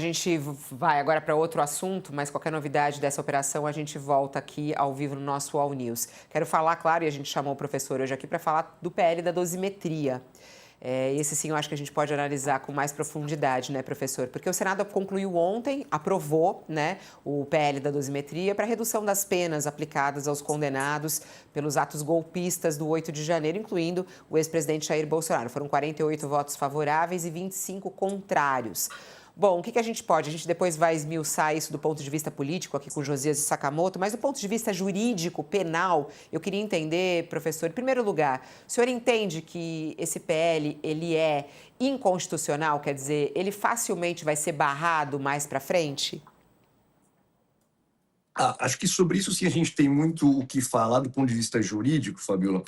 A gente vai agora para outro assunto, mas qualquer novidade dessa operação a gente volta aqui ao vivo no nosso All News. Quero falar, claro, e a gente chamou o professor hoje aqui para falar do PL da dosimetria. Esse sim eu acho que a gente pode analisar com mais profundidade, né, professor? Porque o Senado concluiu ontem, aprovou, né, o PL da dosimetria para redução das penas aplicadas aos condenados pelos atos golpistas do 8 de janeiro, incluindo o ex-presidente Jair Bolsonaro. Foram 48 votos favoráveis e 25 contrários. Bom, o que a gente pode? A gente depois vai esmiuçar isso do ponto de vista político aqui com Josias e Sakamoto, mas do ponto de vista jurídico, penal, eu queria entender, professor, em primeiro lugar, o senhor entende que esse PL, ele é inconstitucional, quer dizer, ele facilmente vai ser barrado mais para frente? Acho que sobre isso sim a gente tem muito o que falar do ponto de vista jurídico, Fabiola.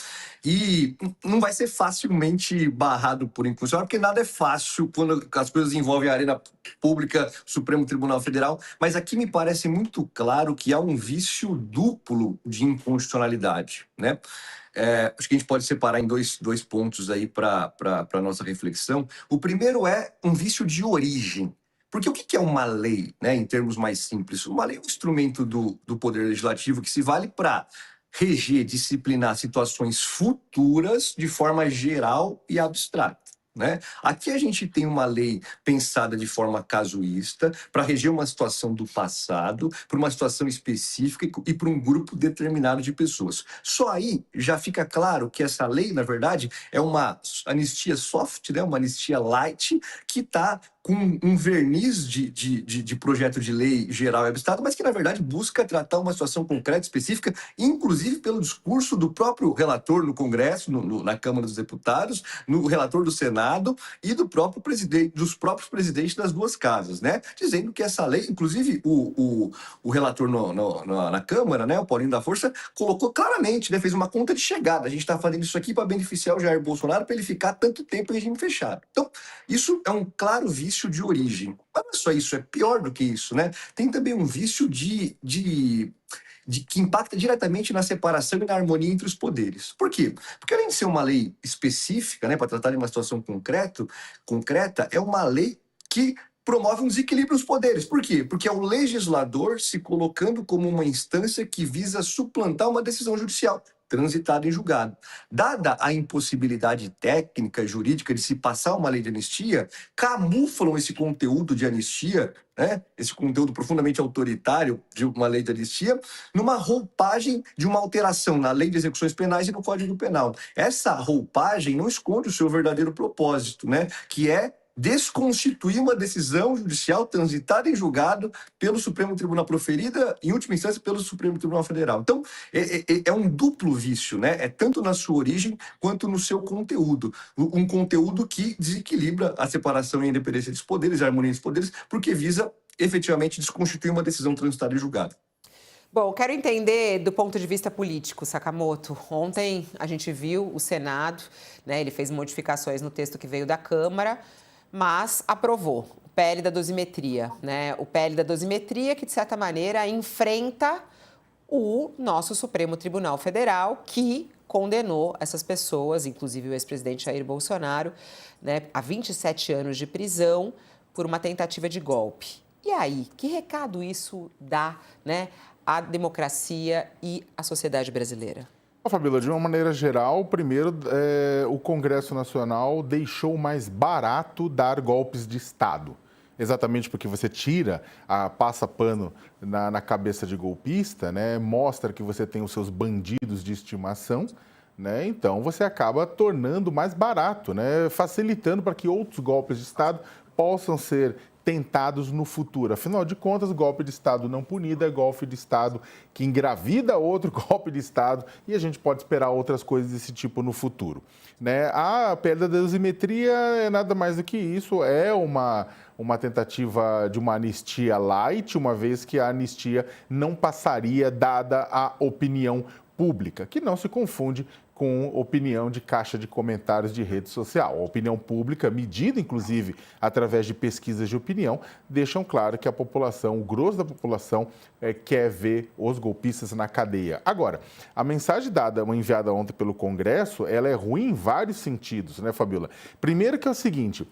E não vai ser facilmente barrado por inconstitucional, porque nada é fácil quando as coisas envolvem a arena pública, Supremo Tribunal Federal. Mas aqui me parece muito claro que há um vício duplo de inconstitucionalidade, né? Acho que a gente pode separar em dois pontos aí para a nossa reflexão. O primeiro é um vício de origem. Porque o que é uma lei, né, em termos mais simples? Uma lei é um instrumento do Poder Legislativo que se vale para reger, disciplinar situações futuras de forma geral e abstrata. Né? Aqui a gente tem uma lei pensada de forma casuísta para reger uma situação do passado, para uma situação específica e para um grupo determinado de pessoas. Só aí já fica claro que essa lei, na verdade, é uma anistia soft, né? Uma anistia light, que está com um verniz de projeto de lei geral e abstrato, mas que, na verdade, busca tratar uma situação concreta, específica, inclusive pelo discurso do próprio relator no Congresso, na Câmara dos Deputados, no relator do Senado e do próprio presidente, dos próprios presidentes das duas casas, né? Dizendo que essa lei, inclusive o relator na Câmara, né, o Paulinho da Força, colocou claramente, né, fez uma conta de chegada. A gente está fazendo isso aqui para beneficiar o Jair Bolsonaro, para ele ficar tanto tempo em regime fechado. Então, isso é um claro vício de origem. Mas não é só isso, é pior do que isso, né? Tem também um vício que impacta diretamente na separação e na harmonia entre os poderes. Por quê? Porque além de ser uma lei específica, né, para tratar de uma situação concreta, é uma lei que promove um desequilíbrio dos poderes. Por quê? Porque é o legislador se colocando como uma instância que visa suplantar uma decisão judicial transitada em julgado. Dada a impossibilidade técnica, jurídica de se passar uma lei de anistia, camuflam esse conteúdo de anistia, né, esse conteúdo profundamente autoritário de uma lei de anistia, numa roupagem de uma alteração na lei de execuções penais e no Código Penal. Essa roupagem não esconde o seu verdadeiro propósito, né, que é desconstituir uma decisão judicial transitada em julgado pelo Supremo Tribunal, proferida em última instância pelo Supremo Tribunal Federal. Então, é um duplo vício, né? É tanto na sua origem quanto no seu conteúdo. Um conteúdo que desequilibra a separação e a independência dos poderes, a harmonia dos poderes, porque visa efetivamente desconstituir uma decisão transitada em julgado. Bom, quero entender do ponto de vista político, Sakamoto. Ontem a gente viu o Senado, né, ele fez modificações no texto que veio da Câmara, mas aprovou o PL da dosimetria, né? O PL da dosimetria que, de certa maneira, enfrenta o nosso Supremo Tribunal Federal, que condenou essas pessoas, inclusive o ex-presidente Jair Bolsonaro, né, a 27 anos de prisão por uma tentativa de golpe. E aí, que recado isso dá, né, à democracia e à sociedade brasileira? Fabíola, de uma maneira geral, primeiro, o Congresso Nacional deixou mais barato dar golpes de Estado. Exatamente porque você passa pano na cabeça de golpista, né? Mostra que você tem os seus bandidos de estimação, né? Então você acaba tornando mais barato, né? Facilitando para que outros golpes de Estado possam ser tentados no futuro. Afinal de contas, golpe de Estado não punido é golpe de Estado que engravida outro golpe de Estado e a gente pode esperar outras coisas desse tipo no futuro. Né? A PL da dosimetria é nada mais do que isso, é uma tentativa de uma anistia light, uma vez que a anistia não passaria dada a opinião pública, que não se confunde com opinião de caixa de comentários de rede social. A opinião pública, medida inclusive através de pesquisas de opinião, deixam claro que a população, o grosso da população, quer ver os golpistas na cadeia. Agora, a mensagem enviada ontem pelo Congresso, ela é ruim em vários sentidos, né, Fabiola? Primeiro que é o seguinte,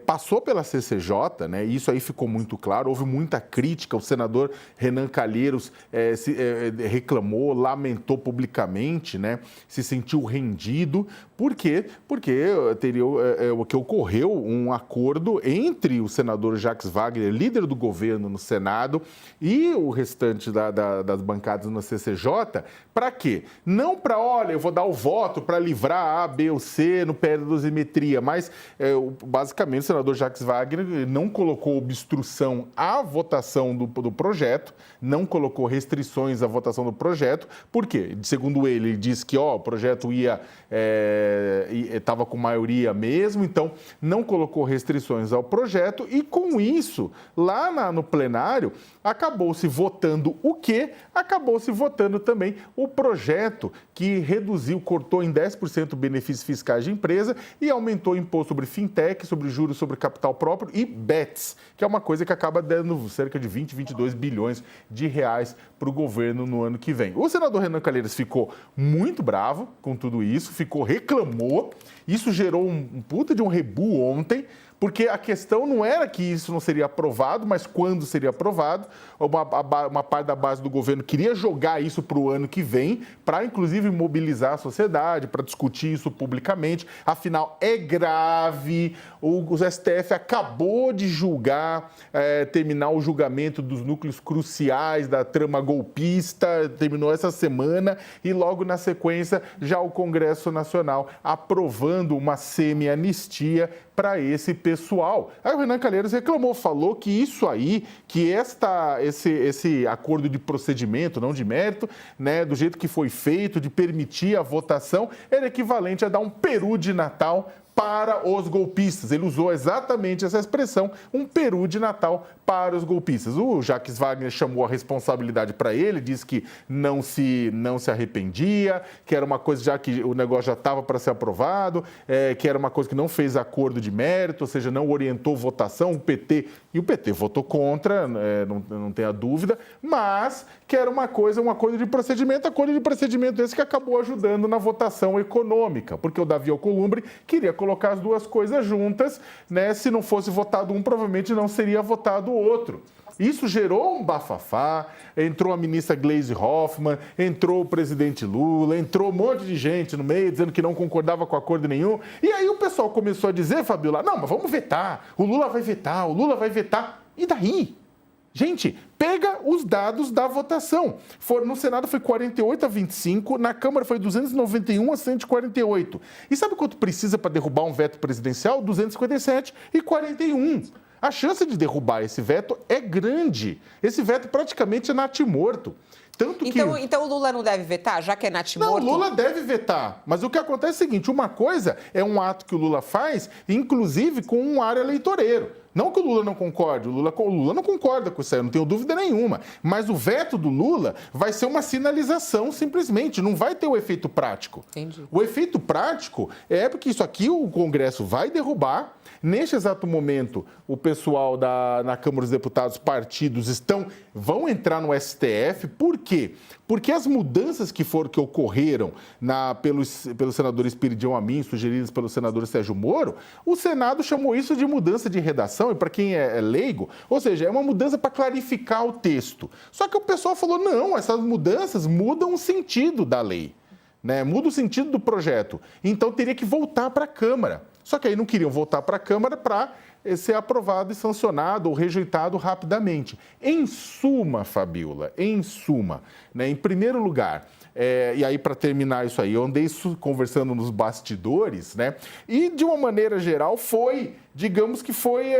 passou pela CCJ, né, e isso aí ficou muito claro, houve muita crítica, o senador Renan Calheiros reclamou, lamentou publicamente, né, se sentiu rendido. Por quê? Porque que ocorreu um acordo entre o senador Jacques Wagner, líder do governo no Senado, e o restante das bancadas na CCJ, para quê? Não para, olha, eu vou dar o voto para livrar A, B ou C no PL da dosimetria, mas basicamente o senador Jacques Wagner não colocou obstrução à votação do projeto, não colocou restrições à votação do projeto. Por quê? Segundo ele disse que o projeto estava com maioria mesmo, então não colocou restrições ao projeto e com isso, lá no plenário, acabou-se votando o quê? Acabou-se votando também o projeto que cortou em 10% benefícios fiscais de empresa e aumentou o imposto sobre fintech, sobre juros sobre capital próprio e bets, que é uma coisa que acaba dando cerca de 22 bilhões de reais para o governo no ano que vem. O senador Renan Calheiros ficou muito bravo com tudo isso, reclamou, isso gerou um puta de um rebu ontem, porque a questão não era que isso não seria aprovado, mas quando seria aprovado. Uma parte da base do governo queria jogar isso para o ano que vem, para inclusive mobilizar a sociedade, para discutir isso publicamente. Afinal, é grave, o STF acabou de terminar o julgamento dos núcleos cruciais da trama golpista, terminou essa semana, e logo na sequência já o Congresso Nacional aprovando uma semi-anistia para esse pessoal. Aí o Renan Calheiros reclamou, falou que isso aí, que esse acordo de procedimento, não de mérito, né, do jeito que foi feito, de permitir a votação, era equivalente a dar um peru de Natal para os golpistas. Ele usou exatamente essa expressão, um peru de Natal para os golpistas. O Jacques Wagner chamou a responsabilidade para ele, disse que não se arrependia, que era uma coisa já que o negócio já estava para ser aprovado, que era uma coisa que não fez acordo de mérito, ou seja, não orientou votação, o PT votou contra, não tenha dúvida, mas que era um acordo de procedimento esse que acabou ajudando na votação econômica, porque o Davi Alcolumbre queria colocar as duas coisas juntas, né? Se não fosse votado um, provavelmente não seria votado o outro. Isso gerou um bafafá, entrou a ministra Gleisi Hoffmann, entrou o presidente Lula, entrou um monte de gente no meio dizendo que não concordava com acordo nenhum. E aí o pessoal começou a dizer, Fabiola, não, mas vamos vetar, o Lula vai vetar. E daí? Gente, pega os dados da votação. No Senado foi 48-25, na Câmara foi 291-148. E sabe quanto precisa para derrubar um veto presidencial? 257-41. A chance de derrubar esse veto é grande. Esse veto praticamente é natimorto. Então o Lula não deve vetar, já que é natimorto? Não, o Lula deve vetar. Mas o que acontece é o seguinte, uma coisa é um ato que o Lula faz, inclusive com um ar eleitoreiro. Não que o Lula não concorde, o Lula não concorda com isso aí, eu não tenho dúvida nenhuma. Mas o veto do Lula vai ser uma sinalização, simplesmente, não vai ter o efeito prático. Entendi. O efeito prático é porque isso aqui o Congresso vai derrubar. Neste exato momento, o pessoal na Câmara dos Deputados, partidos, vão entrar no STF. Por quê? Porque as mudanças que ocorreram pelo senador Espiridião Amin, sugeridas pelo senador Sérgio Moro, o Senado chamou isso de mudança de redação, e para quem é leigo, ou seja, é uma mudança para clarificar o texto. Só que o pessoal falou, não, essas mudanças mudam o sentido da lei, né? Muda o sentido do projeto. Então teria que voltar para a Câmara. Só que aí não queriam voltar para a Câmara para ser aprovado e sancionado ou rejeitado rapidamente. Em suma, Fabiola, né, em primeiro lugar, e aí para terminar isso aí, eu andei conversando nos bastidores, né, e de uma maneira geral digamos que foi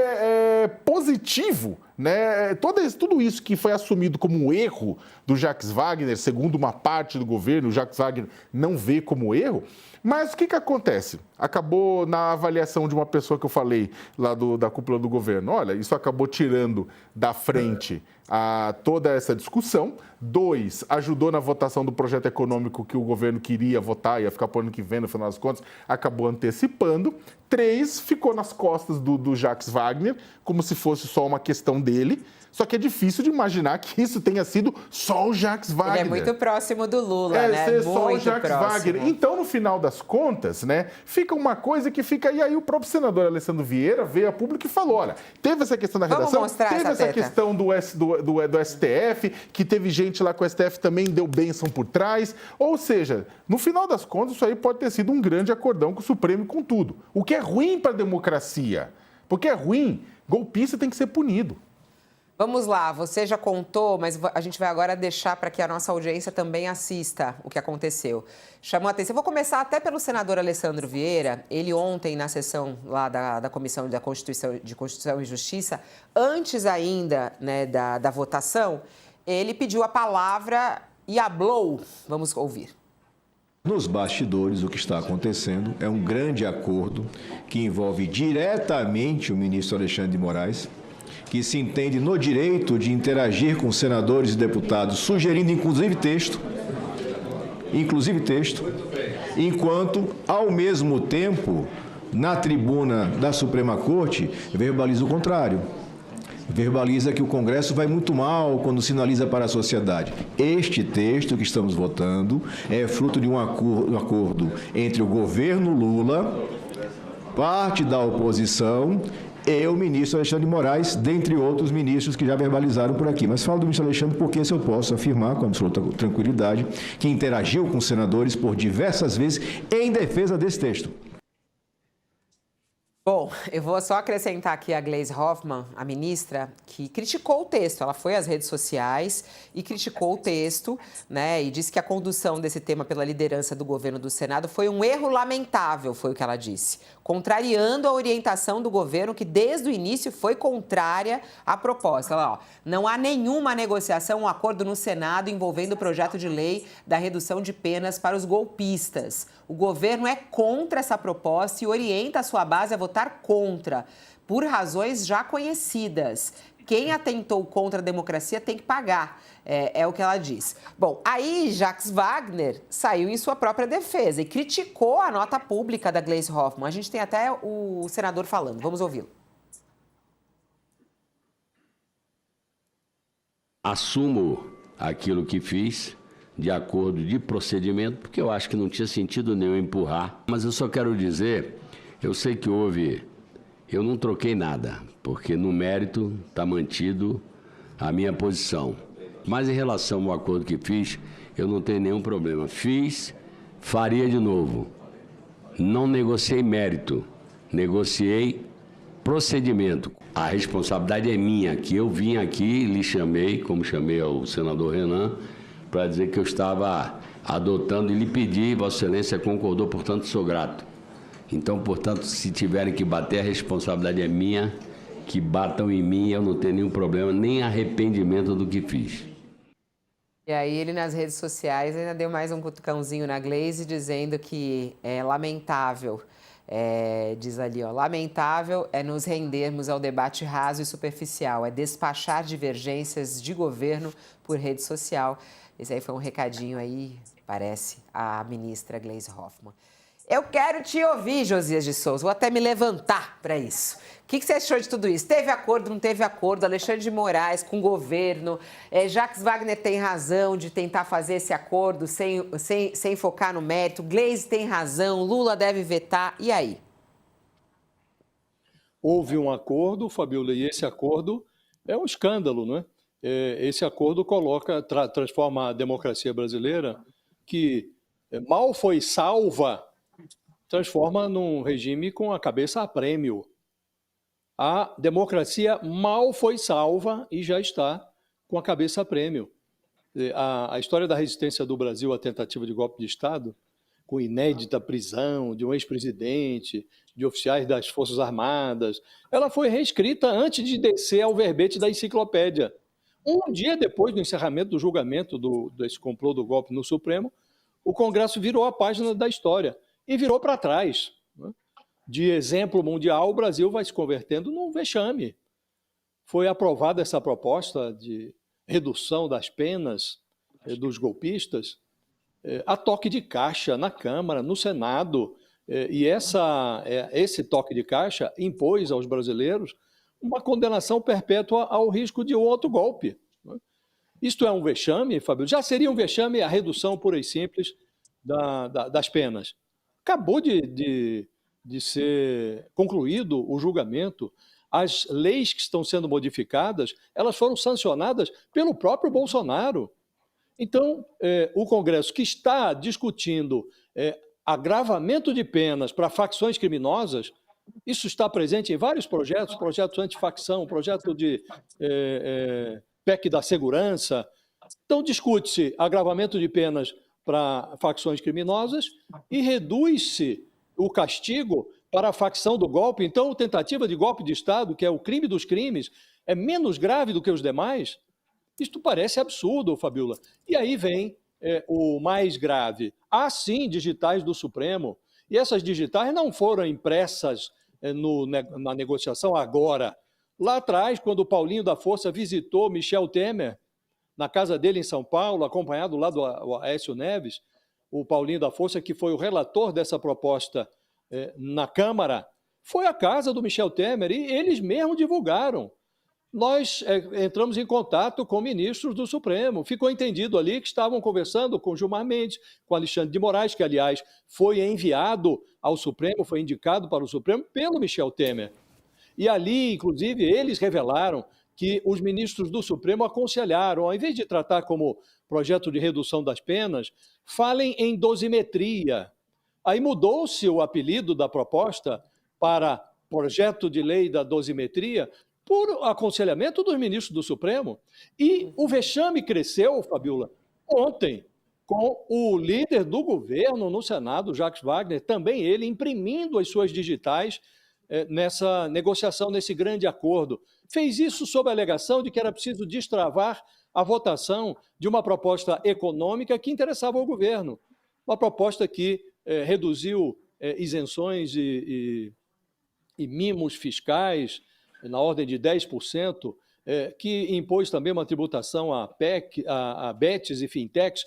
positivo, né? Tudo isso que foi assumido como um erro do Jacques Wagner, segundo uma parte do governo, o Jacques Wagner não vê como erro. Mas o que acontece? Acabou na avaliação de uma pessoa que eu falei lá da cúpula do governo. Olha, isso acabou tirando da frente toda essa discussão. 2, ajudou na votação do projeto econômico que o governo queria votar, ia ficar para o ano que vem, no final das contas, acabou antecipando. 3, ficou nas costas do Jacques Wagner, como se fosse só uma questão dele. Só que é difícil de imaginar que isso tenha sido só o Jacques Wagner. Ele é muito próximo do Lula, né? Ser só muito o Jacques Wagner. Então, no final das contas, né, fica uma coisa que fica... E aí o próprio senador Alessandro Vieira veio a público e falou, olha, teve essa questão da redação, teve essa questão do STF, que teve gente lá com o STF também deu bênção por trás. Ou seja, no final das contas, isso aí pode ter sido um grande acordão com o Supremo e com tudo. O que é ruim para a democracia. Porque é ruim, golpista tem que ser punido. Vamos lá, você já contou, mas a gente vai agora deixar para que a nossa audiência também assista o que aconteceu. Chamou a atenção. Eu vou começar até pelo senador Alessandro Vieira. Ele ontem, na sessão lá da Comissão de Constituição e Justiça, antes ainda, né, da votação, ele pediu a palavra e hablou. Vamos ouvir. Nos bastidores, o que está acontecendo é um grande acordo que envolve diretamente o ministro Alexandre de Moraes, que se entende no direito de interagir com senadores e deputados, sugerindo inclusive texto, enquanto, ao mesmo tempo, na tribuna da Suprema Corte, verbaliza o contrário. Verbaliza que o Congresso vai muito mal quando sinaliza para a sociedade. Este texto que estamos votando é fruto de um acordo entre o governo Lula, parte da oposição, e o ministro Alexandre de Moraes, dentre outros ministros que já verbalizaram por aqui. Mas falo do ministro Alexandre porque esse eu posso afirmar com absoluta tranquilidade que interagiu com os senadores por diversas vezes em defesa desse texto. Bom, eu vou só acrescentar aqui a Gleisi Hoffmann, a ministra, que criticou o texto. Ela foi às redes sociais e criticou o texto, né? E disse que a condução desse tema pela liderança do governo do Senado foi um erro lamentável, foi o que ela disse. Contrariando a orientação do governo, que desde o início foi contrária à proposta. Olha lá, ó, não há nenhuma negociação, um acordo no Senado envolvendo o projeto de lei da redução de penas para os golpistas. O governo é contra essa proposta e orienta a sua base a votar contra, por razões já conhecidas. Quem atentou contra a democracia tem que pagar, é o que ela diz. Bom, aí Jacques Wagner saiu em sua própria defesa e criticou a nota pública da Gleisi Hoffmann. A gente tem até o senador falando, vamos ouvi-lo. Assumo aquilo que fiz de acordo de procedimento, porque eu acho que não tinha sentido nenhum empurrar. Mas eu só quero dizer, eu sei que eu não troquei nada, porque no mérito está mantido a minha posição. Mas em relação ao acordo que fiz, eu não tenho nenhum problema. Fiz, faria de novo. Não negociei mérito, negociei procedimento. A responsabilidade é minha, que eu vim aqui e lhe chamei, como chamei ao senador Renan, para dizer que eu estava adotando e lhe pedi, Vossa Excelência concordou, portanto sou grato. Então, portanto, se tiverem que bater, a responsabilidade é minha, que batam em mim, eu não tenho nenhum problema, nem arrependimento do que fiz. E aí ele nas redes sociais ainda deu mais um cutucãozinho na Gleisi, dizendo que é lamentável, diz ali, ó, lamentável é nos rendermos ao debate raso e superficial, é despachar divergências de governo por rede social. Esse aí foi um recadinho aí, parece, a ministra Gleisi Hoffmann. Eu quero te ouvir, Josias de Souza, vou até me levantar para isso. O que você achou de tudo isso? Teve acordo, não teve acordo? Alexandre de Moraes com o governo, Jacques Wagner tem razão de tentar fazer esse acordo sem focar no mérito, Gleisi tem razão, Lula deve vetar, e aí? Houve um acordo, Fabiola, e esse acordo é um escândalo, não é? Esse acordo transforma a democracia brasileira, que mal foi salva, transforma num regime com a cabeça a prêmio. A democracia mal foi salva e já está com a cabeça a prêmio. A história da resistência do Brasil à tentativa de golpe de Estado, com inédita prisão de um ex-presidente, de oficiais das Forças Armadas, ela foi reescrita antes de descer ao verbete da enciclopédia. Um dia depois do encerramento do julgamento desse complô do golpe no Supremo, o Congresso virou a página da história e virou para trás, né? de exemplo mundial, o Brasil vai se convertendo num vexame. Foi aprovada essa proposta de redução das penas dos golpistas a toque de caixa na Câmara, no Senado, e esse toque de caixa impôs aos brasileiros uma condenação perpétua ao risco de outro golpe. Isto é um vexame, Fábio? Já seria um vexame a redução pura e simples das penas. Acabou de ser concluído o julgamento. As leis que estão sendo modificadas, elas foram sancionadas pelo próprio Bolsonaro. Então, o Congresso que está discutindo agravamento de penas para facções criminosas, isso está presente em vários projetos antifacção, projeto de PEC da segurança. Então, discute-se agravamento de penas para facções criminosas e reduz-se o castigo para a facção do golpe. Então, tentativa de golpe de Estado, que é o crime dos crimes, é menos grave do que os demais. Isto parece absurdo, Fabiola. E aí vem o mais grave. Há, sim, digitais do Supremo, e essas digitais não foram impressas na negociação agora. Lá atrás, quando o Paulinho da Força visitou Michel Temer, na casa dele em São Paulo, acompanado lá do Aécio Neves, o Paulinho da Força, que foi o relator dessa proposta na Câmara, foi à casa do Michel Temer e eles mesmos divulgaram. Nós entramos em contato com ministros do Supremo. Ficou entendido ali que estavam conversando com Gilmar Mendes, com Alexandre de Moraes, que, aliás, foi enviado ao Supremo, foi indicado para o Supremo pelo Michel Temer. E ali, inclusive, eles revelaram que os ministros do Supremo aconselharam, ao invés de tratar como projeto de redução das penas, falem em dosimetria. Aí mudou-se o apelido da proposta para projeto de lei da dosimetria, por aconselhamento dos ministros do Supremo. E o vexame cresceu, Fabiola, ontem, com o líder do governo no Senado, Jacques Wagner, também ele imprimindo as suas digitais nessa negociação, nesse grande acordo. Fez isso sob a alegação de que era preciso destravar a votação de uma proposta econômica que interessava ao governo. Uma proposta que reduziu isenções e mimos fiscais, na ordem de 10%, que impôs também uma tributação a bets e fintechs.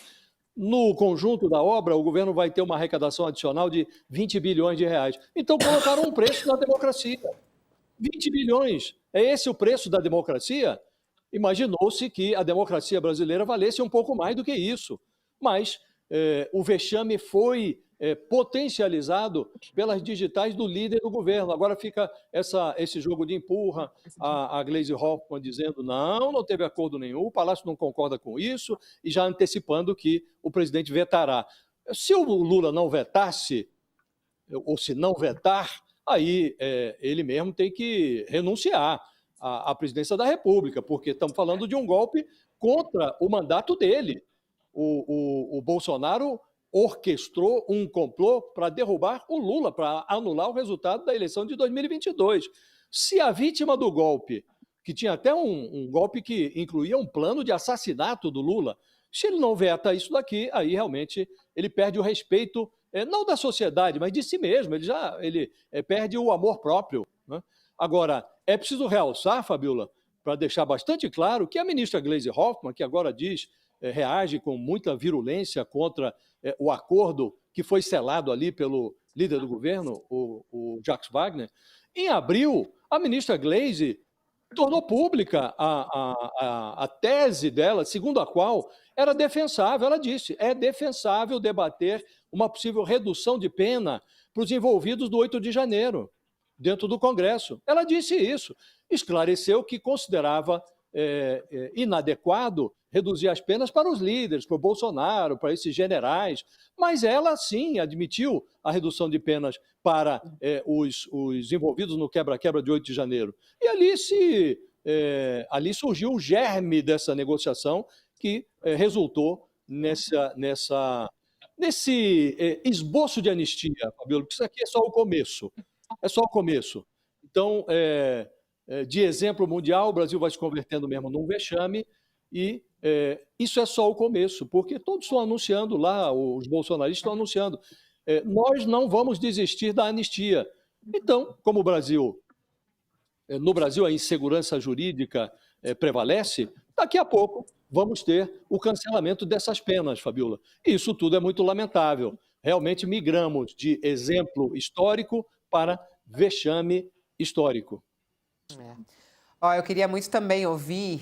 No conjunto da obra, o governo vai ter uma arrecadação adicional de 20 bilhões de reais. Então, colocaram um preço na democracia. 20 bilhões. É esse o preço da democracia? Imaginou-se que a democracia brasileira valesse um pouco mais do que isso. Mas o vexame foi potencializado pelas digitais do líder do governo. Agora fica esse jogo de empurra, a Gleisi Hoffmann dizendo não teve acordo nenhum, o Palácio não concorda com isso, e já antecipando que o presidente vetará. Se o Lula não vetasse, ou se não vetar, aí ele mesmo tem que renunciar à presidência da República, porque estamos falando de um golpe contra o mandato dele. O Bolsonaro orquestrou um complô para derrubar o Lula, para anular o resultado da eleição de 2022. Se a vítima do golpe, que tinha até um golpe que incluía um plano de assassinato do Lula, se ele não veta isso daqui, aí realmente ele perde o respeito, não da sociedade, mas de si mesmo, ele perde o amor próprio, né? Agora, é preciso realçar, Fabiola, para deixar bastante claro que a ministra Gleisi Hoffmann, que agora reage com muita virulência contra o acordo que foi selado ali pelo líder do governo, o Jacques Wagner. Em abril, a ministra Gleisi tornou pública a tese dela, segundo a qual era defensável, ela disse, é defensável debater uma possível redução de pena para os envolvidos do 8 de janeiro, dentro do Congresso. Ela disse isso, esclareceu que considerava inadequado reduzir as penas para os líderes, para o Bolsonaro, para esses generais, mas ela sim admitiu a redução de penas para os envolvidos no quebra-quebra de 8 de janeiro. E ali surgiu o germe dessa negociação que resultou nesse esboço de anistia, Fabiola, porque isso aqui é só o começo. É só o começo. Então, de exemplo mundial, o Brasil vai se convertendo mesmo num vexame e isso é só o começo, porque todos estão anunciando lá, os bolsonaristas estão anunciando, nós não vamos desistir da anistia. Então, como no Brasil a insegurança jurídica prevalece, daqui a pouco vamos ter o cancelamento dessas penas, Fabiola. Isso tudo é muito lamentável. Realmente migramos de exemplo histórico para vexame histórico. Ó, eu queria muito também ouvir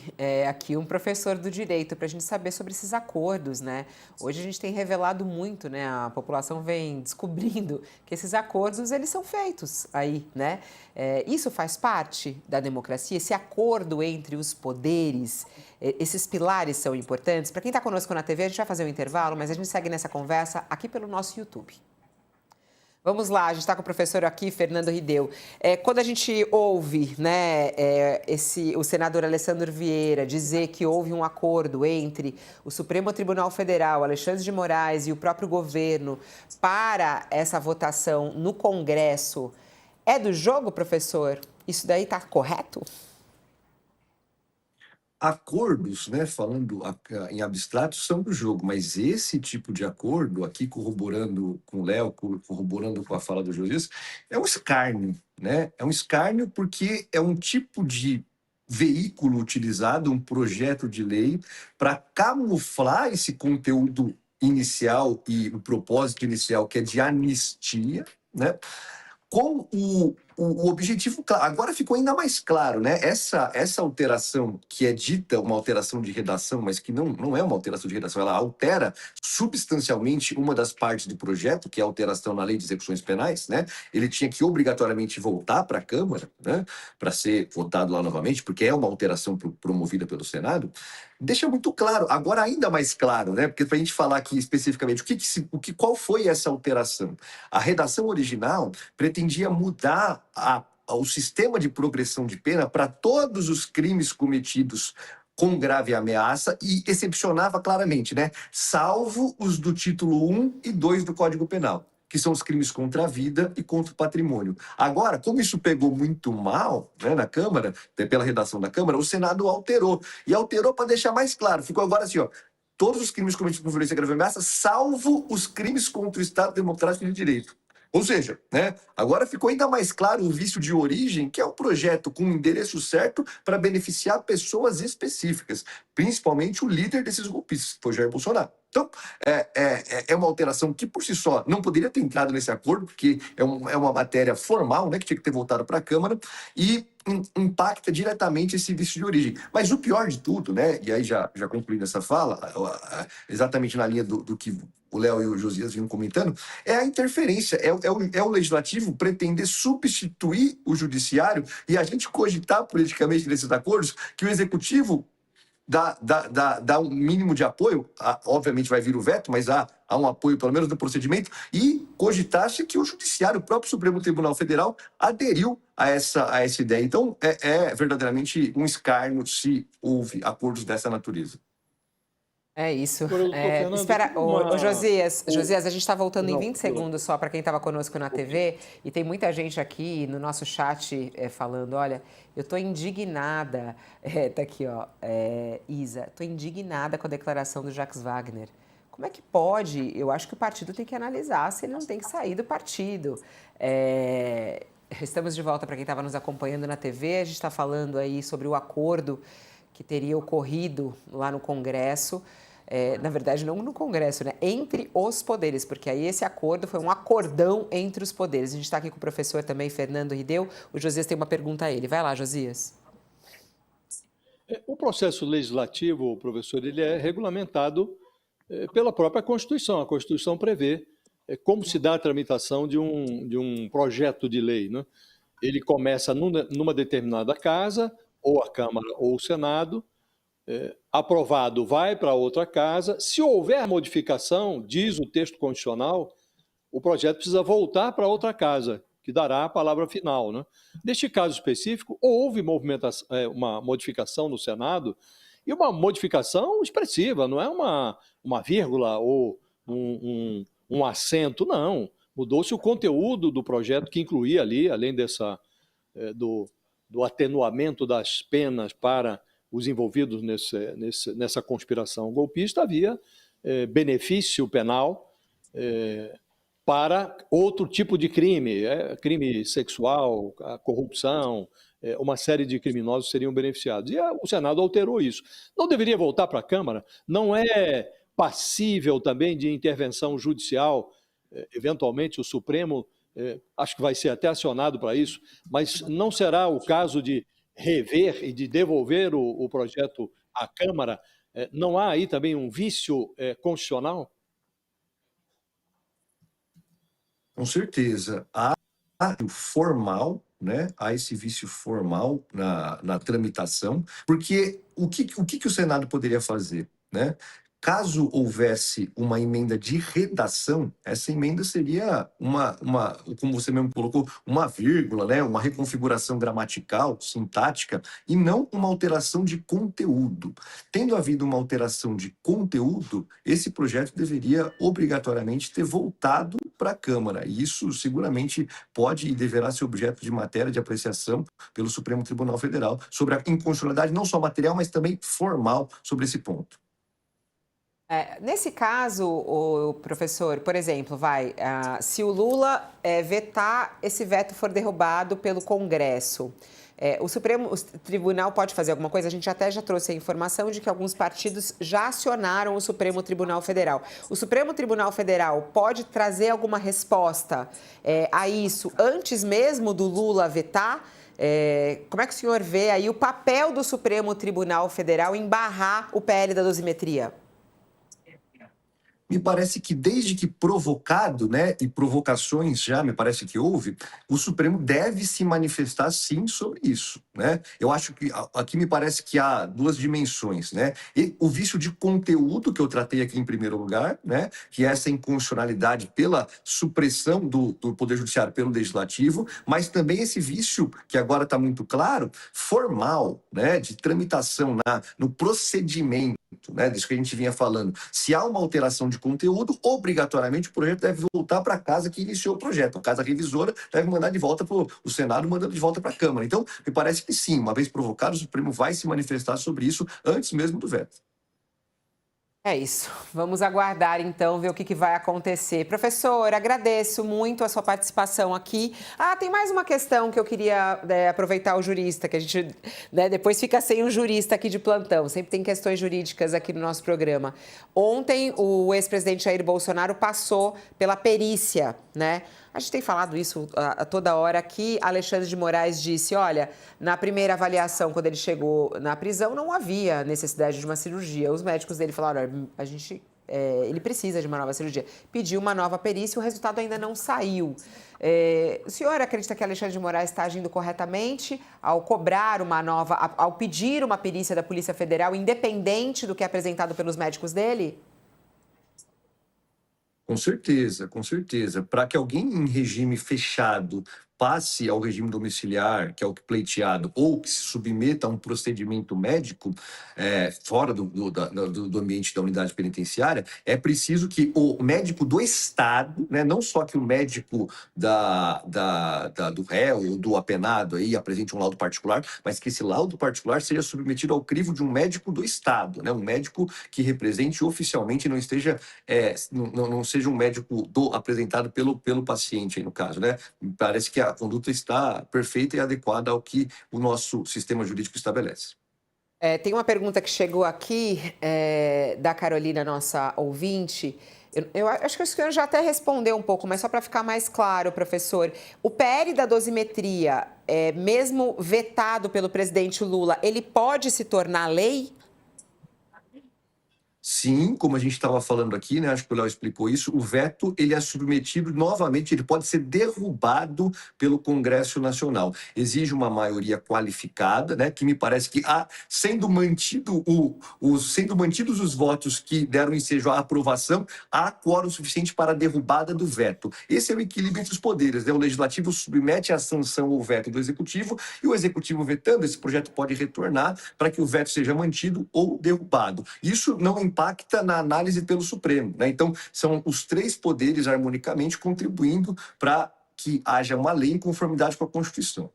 aqui um professor do direito para a gente saber sobre esses acordos, né? Hoje a gente tem revelado muito, né? A população vem descobrindo que esses acordos, eles são feitos aí, né? Isso faz parte da democracia, esse acordo entre os poderes, esses pilares são importantes. Para quem está conosco na TV, a gente vai fazer um intervalo, mas a gente segue nessa conversa aqui pelo nosso YouTube. Vamos lá, a gente está com o professor aqui, Fernando Rideu. Quando a gente ouve, né, o senador Alessandro Vieira dizer que houve um acordo entre o Supremo Tribunal Federal, Alexandre de Moraes e o próprio governo para essa votação no Congresso, é do jogo, professor? Isso daí está correto? Acordos, né, falando em abstrato, são do jogo, mas esse tipo de acordo, aqui corroborando com o Léo, corroborando com a fala do Josias, é um escárnio, né? É um escárnio porque é um tipo de veículo utilizado, um projeto de lei, para camuflar esse conteúdo inicial e o propósito inicial, que é de anistia, né? Com o objetivo claro. Agora ficou ainda mais claro, né? Essa alteração que é dita uma alteração de redação, mas que não é uma alteração de redação, ela altera substancialmente uma das partes do projeto, que é a alteração na lei de execuções penais, né? Ele tinha que obrigatoriamente voltar para a Câmara, né? Para ser votado lá novamente, porque é uma alteração promovida pelo Senado. Deixa muito claro, agora ainda mais claro, né? Porque para a gente falar aqui especificamente qual foi essa alteração. A redação original pretendia mudar o sistema de progressão de pena para todos os crimes cometidos com grave ameaça e excepcionava claramente, né? Salvo os do título 1 e 2 do Código Penal, que são os crimes contra a vida e contra o patrimônio. Agora, como isso pegou muito mal, né, na Câmara, pela redação da Câmara, o Senado alterou. E alterou para deixar mais claro. Ficou agora assim, ó. Todos os crimes cometidos com violência, grave ameaça, salvo os crimes contra o Estado Democrático de Direito. Ou seja, né, agora ficou ainda mais claro o vício de origem, que é um projeto com o endereço certo para beneficiar pessoas específicas, principalmente o líder desses golpistas, que foi Jair Bolsonaro. Então, é uma alteração que, por si só, não poderia ter entrado nesse acordo, porque é uma matéria formal, né, que tinha que ter voltado para a Câmara, e impacta diretamente esse vício de origem. Mas o pior de tudo, né, e aí já concluindo essa fala, exatamente na linha do que o Léo e o Josias vinham comentando, é a interferência, é o legislativo pretender substituir o judiciário e a gente cogitar politicamente nesses acordos que o executivo dá um mínimo de apoio, obviamente vai vir o veto, mas há um apoio pelo menos no procedimento, e cogitar-se que o judiciário, o próprio Supremo Tribunal Federal, aderiu a essa ideia. Então, é verdadeiramente um escárnio se houve acordos dessa natureza. É isso. Fernando, Espera, Josias, a gente está voltando em 20 segundos só para quem estava conosco na TV, e tem muita gente aqui no nosso chat falando, olha, eu estou indignada, tá aqui, ó, Isa, estou indignada com a declaração do Jacques Wagner. Como é que pode? Eu acho que o partido tem que analisar se ele não tem que sair do partido. Estamos de volta para quem estava nos acompanhando na TV, a gente está falando aí sobre o acordo que teria ocorrido lá no Congresso, na verdade não no Congresso, né? Entre os poderes, porque aí esse acordo foi um acordão entre os poderes. A gente está aqui com o professor também, Fernando Rideu. O Josias tem uma pergunta a ele. Vai lá, Josias. O processo legislativo, professor, ele é regulamentado pela própria Constituição. A Constituição prevê como se dá a tramitação de um projeto de lei, né? Ele começa numa determinada casa, ou a Câmara ou o Senado, aprovado vai para outra casa. Se houver modificação, diz o texto constitucional, o projeto precisa voltar para outra casa, que dará a palavra final, né? Neste caso específico, houve uma modificação no Senado, e uma modificação expressiva, não é uma vírgula ou um acento, não. Mudou-se o conteúdo do projeto, que incluía ali, além do atenuamento das penas para os envolvidos nessa conspiração golpista, havia benefício penal para outro tipo de crime, crime sexual, a corrupção, uma série de criminosos seriam beneficiados. E o Senado alterou isso. Não deveria voltar para a Câmara? Não é passível também de intervenção judicial? Eventualmente o Supremo, acho que vai ser até acionado para isso, mas não será o caso de rever e de devolver o projeto à Câmara? Não há aí também um vício constitucional? Com certeza. Há o formal, né? Há esse vício formal na tramitação, porque o que o Senado poderia fazer, né? Caso houvesse uma emenda de redação, essa emenda seria como você mesmo colocou, uma vírgula, né? Uma reconfiguração gramatical, sintática, e não uma alteração de conteúdo. Tendo havido uma alteração de conteúdo, esse projeto deveria obrigatoriamente ter voltado para a Câmara. E isso seguramente pode e deverá ser objeto de matéria de apreciação pelo Supremo Tribunal Federal sobre a inconstitucionalidade, não só material, mas também formal sobre esse ponto. Nesse caso, o professor, por exemplo, se o Lula vetar, esse veto for derrubado pelo Congresso, o Supremo Tribunal pode fazer alguma coisa? A gente até já trouxe a informação de que alguns partidos já acionaram o Supremo Tribunal Federal. O Supremo Tribunal Federal pode trazer alguma resposta a isso antes mesmo do Lula vetar? Como é que o senhor vê aí o papel do Supremo Tribunal Federal em barrar o PL da dosimetria? Me parece que desde que provocado, né, e provocações já me parece que houve, o Supremo deve se manifestar sim sobre isso, né? Eu acho que aqui me parece que há duas dimensões, né? E o vício de conteúdo que eu tratei aqui em primeiro lugar, né, que é essa inconstitucionalidade pela supressão do Poder Judiciário pelo Legislativo, mas também esse vício que agora está muito claro, formal, né, de tramitação no procedimento, né, disso que a gente vinha falando. Se há uma alteração de conteúdo, obrigatoriamente o projeto deve voltar para a casa que iniciou o projeto. A casa revisora deve mandar de volta para o Senado, mandando de volta para a Câmara. Então, me parece que sim, uma vez provocado, o Supremo vai se manifestar sobre isso antes mesmo do veto. É isso. Vamos aguardar, então, ver o que vai acontecer. Professor, agradeço muito a sua participação aqui. Tem mais uma questão que eu queria aproveitar o jurista, que a gente depois fica sem um jurista aqui de plantão. Sempre tem questões jurídicas aqui no nosso programa. Ontem, o ex-presidente Jair Bolsonaro passou pela perícia, né? A gente tem falado isso a toda hora aqui. Alexandre de Moraes disse, olha, na primeira avaliação, quando ele chegou na prisão, não havia necessidade de uma cirurgia. Os médicos dele falaram, olha, ele precisa de uma nova cirurgia. Pediu uma nova perícia e o resultado ainda não saiu. O senhor acredita que Alexandre de Moraes está agindo corretamente ao cobrar ao pedir uma perícia da Polícia Federal, independente do que é apresentado pelos médicos dele? Com certeza, com certeza. Para que alguém em regime fechado passe ao regime domiciliar, que é o que pleiteado, ou que se submeta a um procedimento médico fora do ambiente da unidade penitenciária, é preciso que o médico do Estado, né, não só que o médico do réu ou do apenado aí apresente um laudo particular, mas que esse laudo particular seja submetido ao crivo de um médico do Estado, né, um médico que represente oficialmente, não esteja, não seja um médico apresentado pelo paciente aí no caso, né? Parece que a conduta está perfeita e adequada ao que o nosso sistema jurídico estabelece. Tem uma pergunta que chegou aqui da Carolina, nossa ouvinte. Eu acho que o senhor já até respondeu um pouco, mas só para ficar mais claro, professor. O PL da dosimetria, mesmo vetado pelo presidente Lula, ele pode se tornar lei? Sim, como a gente estava falando aqui, né? Acho que o Léo explicou isso. O veto ele é submetido novamente, ele pode ser derrubado pelo Congresso Nacional. Exige uma maioria qualificada, né? Que me parece que sendo mantidos os votos que deram ensejo à aprovação, há quórum suficiente para a derrubada do veto. Esse é o equilíbrio entre os poderes, né? O Legislativo submete a sanção ou veto do Executivo e o Executivo vetando, esse projeto pode retornar para que o veto seja mantido ou derrubado. Isso não impacta na análise pelo Supremo, né? Então, são os três poderes harmonicamente contribuindo para que haja uma lei em conformidade com a Constituição.